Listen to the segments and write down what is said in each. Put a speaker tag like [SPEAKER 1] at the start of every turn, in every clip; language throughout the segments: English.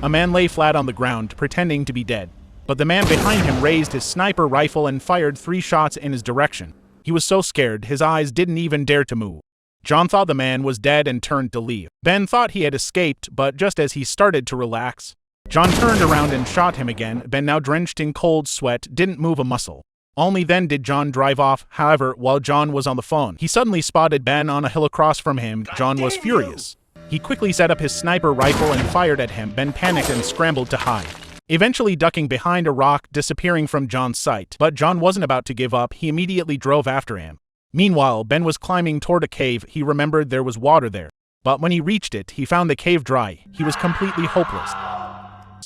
[SPEAKER 1] A man lay flat on the ground, pretending to be dead. But the man behind him raised his sniper rifle and fired 3 shots in his direction. He was so scared, his eyes didn't even dare to move. John thought the man was dead and turned to leave. Ben thought he had escaped, but just as he started to relax, John turned around and shot him again. Ben, now drenched in cold sweat, didn't move a muscle. Only then did John drive off. However, while John was on the phone, he suddenly spotted Ben on a hill across from him. John was furious. He quickly set up his sniper rifle and fired at him. Ben panicked and scrambled to hide, eventually ducking behind a rock, disappearing from John's sight. But John wasn't about to give up. He immediately drove after him. Meanwhile, Ben was climbing toward a cave. He remembered there was water there. But when he reached it, he found the cave dry. He was completely hopeless.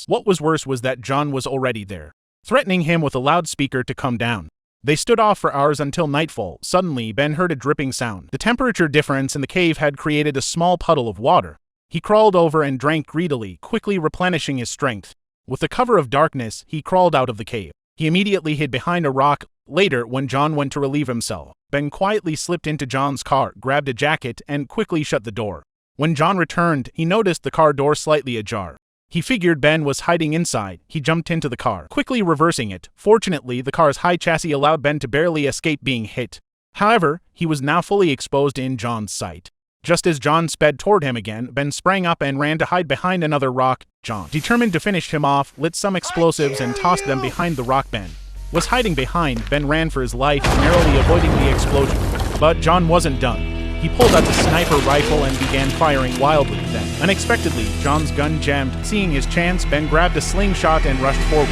[SPEAKER 1] What was worse was that John was already there, threatening him with a loudspeaker to come down. They stood off for hours until nightfall. Suddenly, Ben heard a dripping sound. The temperature difference in the cave had created a small puddle of water. He crawled over and drank greedily, quickly replenishing his strength. With the cover of darkness, he crawled out of the cave. He immediately hid behind a rock. Later, when John went to relieve himself, Ben quietly slipped into John's car, grabbed a jacket, and quickly shut the door. When John returned, he noticed the car door slightly ajar. He figured Ben was hiding inside. He jumped into the car, quickly reversing it. Fortunately, the car's high chassis allowed Ben to barely escape being hit. However, he was now fully exposed in John's sight. Just as John sped toward him again, Ben sprang up and ran to hide behind another rock. John, determined to finish him off, lit some explosives and tossed them behind the rock Ben was hiding behind. Ben ran for his life, narrowly avoiding the explosion. But John wasn't done. He pulled out the sniper rifle and began firing wildly. Then, unexpectedly, John's gun jammed. Seeing his chance, Ben grabbed a slingshot and rushed forward.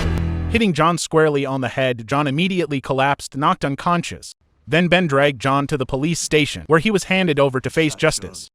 [SPEAKER 1] Hitting John squarely on the head, John immediately collapsed, knocked unconscious. Then Ben dragged John to the police station, where he was handed over to face justice.